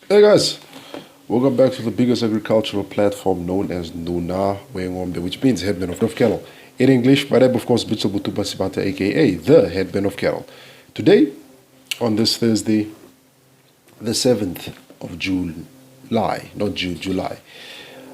Hey guys, welcome back to the biggest agricultural platform known as Nuna Wengombe, which means headman of cattle. In English, my name of course Bitsa Butuba Sibata, aka the headman of cattle. Today, on this Thursday, the 7th of July, not June, July,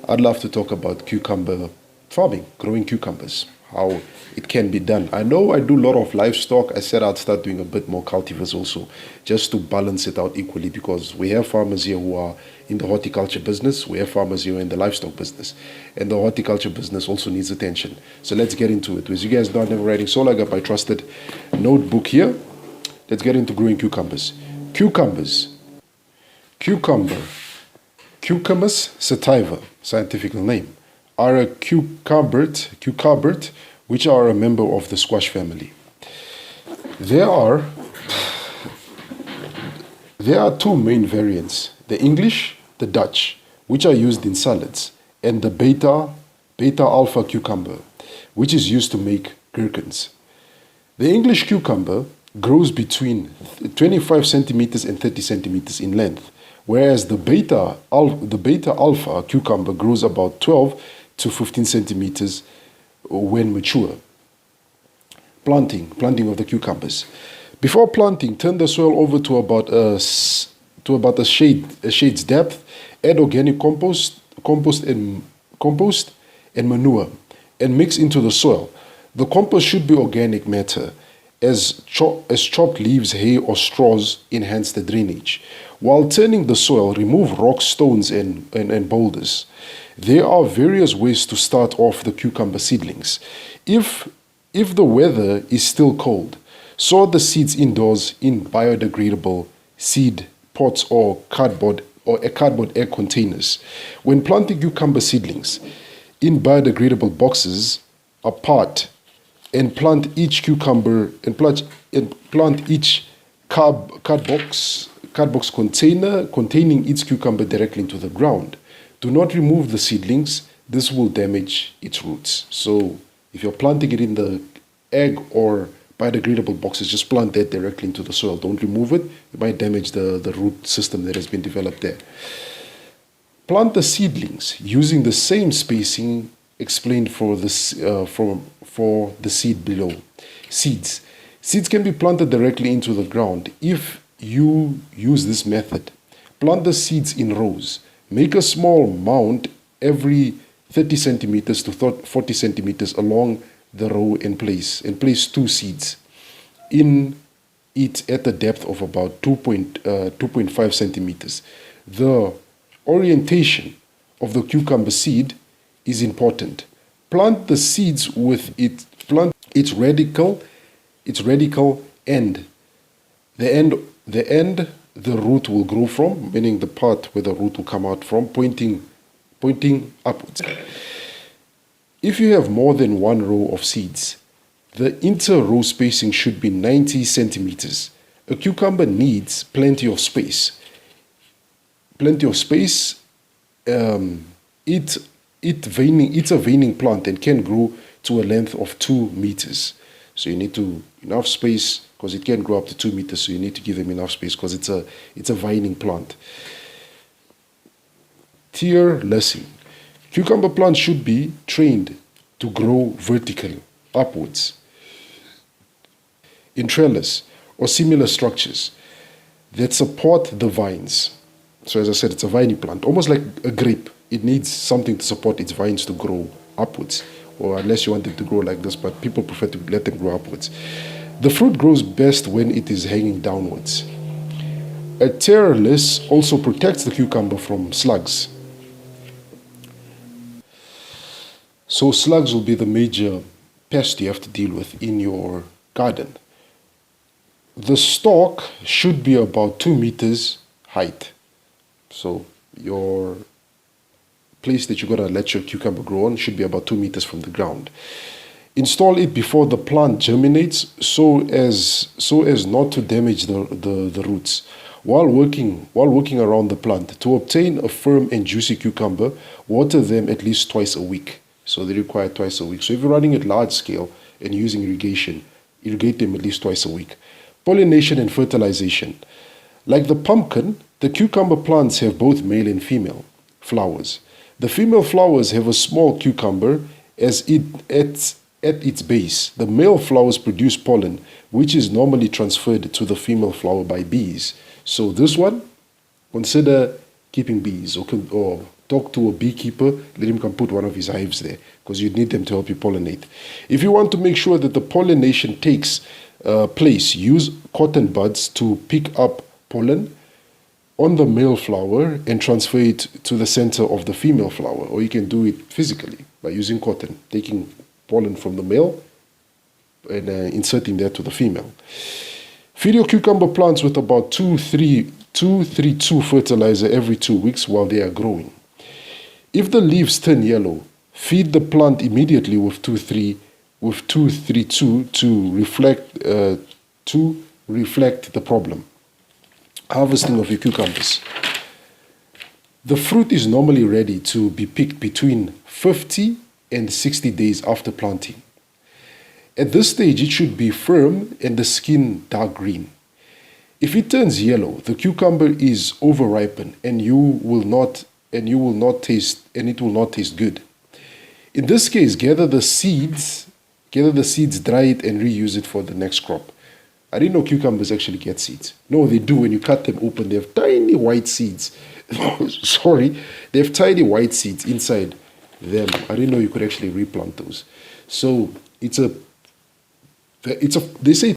I'd love to talk about cucumber farming, growing cucumbers, how it can be done. I know I do a lot of livestock. I said I'd start doing a bit more cultivars also, just to balance it out equally, because we have farmers here who are in the horticulture business, we have farmers here in the livestock business, and the horticulture business also needs attention. So let's get into it. As you guys know, I'm writing solo. I got my trusted notebook here. Let's get into growing cucumbers. Cucumber, Cucumis sativa, scientific name, are a cucurbit, which are a member of the squash family. There are two main variants: the English, the Dutch, which are used in salads, and the beta alpha cucumber, which is used to make gherkins. The English cucumber grows between 25 centimeters and 30 centimeters in length, whereas the beta alpha cucumber grows about 12 to 15 centimeters when mature. Planting of the cucumbers. Before planting, turn the soil over to about a shade's depth. Add organic compost and manure, and mix into the soil. The compost should be organic matter, as chopped leaves, hay, or straws enhance the drainage. While turning the soil, remove rocks, stones, and boulders. There are various ways to start off the cucumber seedlings. If the weather is still cold, sow the seeds indoors in biodegradable seed pots or cardboard egg containers. When planting cucumber seedlings in biodegradable boxes apart, and plant each cardbox container containing each cucumber directly into the ground. Do not remove the seedlings. This will damage its roots. So if you're planting it in the egg or biodegradable boxes, just plant that directly into the soil. Don't remove it. It might damage the root system that has been developed there. Plant the seedlings using the same spacing explained for the seed below. Seeds can be planted directly into the ground if you use this method. Plant the seeds in rows. Make a small mound every 30 centimeters to 40 centimeters along the row and place two seeds in it at a depth of about 2.5 centimeters. The orientation of the cucumber seed is important. Plant the seeds with its radical end. The end the root will grow from, meaning the part where the root will come out from, pointing upwards. If you have more than one row of seeds, the inter-row spacing should be 90 centimeters. A cucumber needs plenty of space. It's a veining plant and can grow to a length of 2 meters. So you need enough space, because it can grow up to 2 meters. So you need to give them enough space, because it's a vining plant. Tier lessing. Cucumber plants should be trained to grow vertically, upwards, in trellis or similar structures that support the vines. So as I said, it's a vining plant, almost like a grape. It needs something to support its vines to grow upwards, or unless you want it to grow like this, but people prefer to let them grow upwards. The fruit grows best when it is hanging downwards. A trellis also protects the cucumber from slugs. So slugs will be the major pest you have to deal with in your garden. The stalk should be about 2 meters height. So your place that you're going to let your cucumber grow on should be about 2 meters from the ground. Install it before the plant germinates, so as not to damage the roots. While working around the plant, to obtain a firm and juicy cucumber, water them at least twice a week. So they require twice a week. So if you're running at large scale and using irrigate them at least twice a week. Pollination and fertilization. Like the pumpkin, the cucumber plants have both male and female flowers. The female flowers have a small cucumber at its base. The male flowers produce pollen, which is normally transferred to the female flower by bees. So this one, consider keeping bees, or talk to a beekeeper, let him come put one of his hives there, because you need them to help you pollinate. If you want to make sure that the pollination takes place, use cotton buds to pick up pollen on the male flower and transfer it to the center of the female flower, or you can do it physically by using cotton, taking pollen from the male and inserting that to the female. Feed your cucumber plants with about 2-3-2 fertilizer every 2 weeks while they are growing. If the leaves turn yellow, feed the plant immediately with 2-3-2 to reflect the problem. Harvesting of your cucumbers. The fruit is normally ready to be picked between 50 and 60 days after planting. At this stage, it should be firm and the skin dark green. If it turns yellow, the cucumber is overripened and it will not taste good. In this case, gather the seeds, dry it and reuse it for the next crop. I didn't know cucumbers actually get seeds. No, they do. When you cut them open, they have tiny white seeds. Sorry, they have tiny white seeds inside them. I didn't know you could actually replant those. So they say,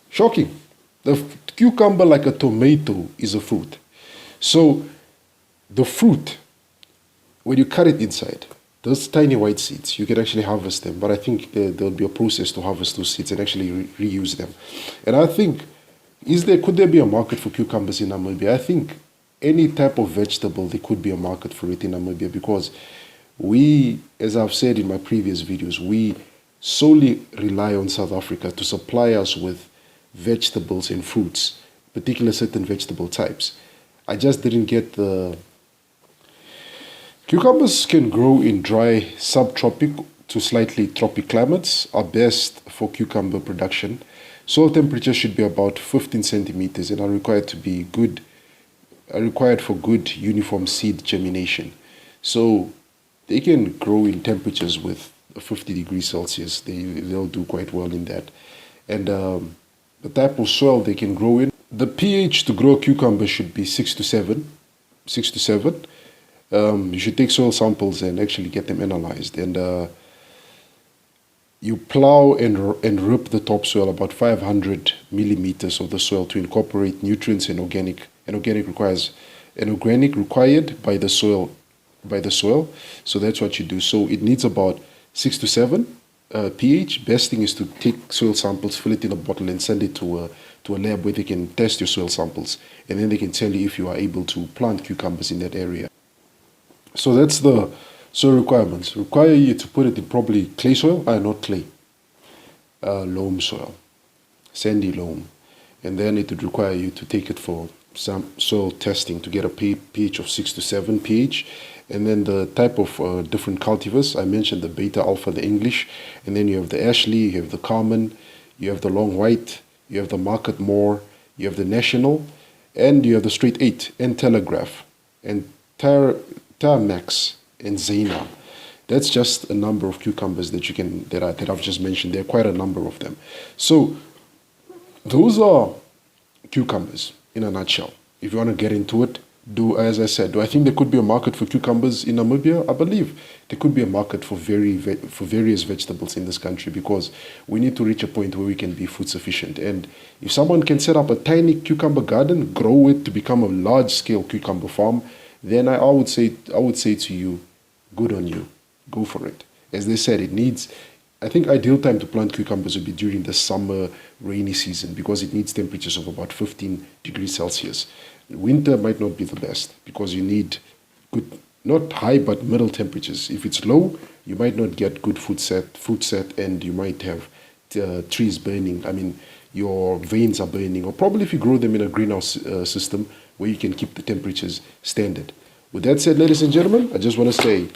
shocking. The cucumber, like a tomato, is a fruit. So the fruit, when you cut it inside, those tiny white seeds, you can actually harvest them. But I think there'll be a process to harvest those seeds and actually reuse them. And I think, could there be a market for cucumbers in Namibia? I think any type of vegetable, there could be a market for it in Namibia, because we, as I've said in my previous videos, we solely rely on South Africa to supply us with vegetables and fruits, particularly certain vegetable types. I just didn't get the... Cucumbers can grow in dry subtropic to slightly tropic climates, are best for cucumber production. Soil temperature should be about 15 centimeters and are required for good uniform seed germination. So they can grow in temperatures with 50 degrees Celsius. They'll do quite well in that. And the type of soil they can grow in, the pH to grow cucumber should be 6 to 7. You should take soil samples and actually get them analyzed. And you plow and rip the topsoil about 500 millimeters of the soil to incorporate nutrients and organic required by the soil. So that's what you do. So it needs about 6 to 7 pH. Best thing is to take soil samples, fill it in a bottle, and send it to a lab where they can test your soil samples, and then they can tell you if you are able to plant cucumbers in that area. So that's the soil requirements. Require you to put it in probably clay soil, not clay, loam soil, sandy loam. And then it would require you to take it for some soil testing to get a pH of 6 to 7 pH. And then the type of different cultivars. I mentioned the beta, alpha, the English. And then you have the Ashley, you have the common, you have the long white, you have the market more, you have the national, and you have the straight 8, and telegraph, and Max and Zena. That's just a number of cucumbers that I've just mentioned. There are quite a number of them. So those are cucumbers in a nutshell. If you want to get into it, as I said, do I think there could be a market for cucumbers in Namibia? I believe there could be a market for various vegetables in this country, because we need to reach a point where we can be food sufficient. And if someone can set up a tiny cucumber garden, grow it to become a large-scale cucumber farm, then I would say to you, good on you, go for it. As they said, I think ideal time to plant cucumbers would be during the summer rainy season, because it needs temperatures of about 15 degrees Celsius. Winter might not be the best, because you need good, not high, but middle temperatures. If it's low, you might not get good fruit set, and you might have trees burning. I mean, your veins are burning. Or probably if you grow them in a greenhouse system, where you can keep the temperatures standard. With that said, ladies and gentlemen, I just want to say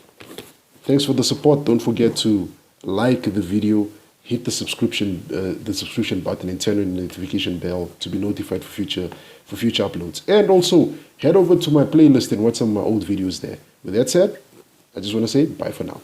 thanks for the support. Don't forget to like the video, hit the subscription button and turn on the notification bell to be notified for future uploads. And also head over to my playlist and watch some of my old videos there. With that said, I just want to say bye for now.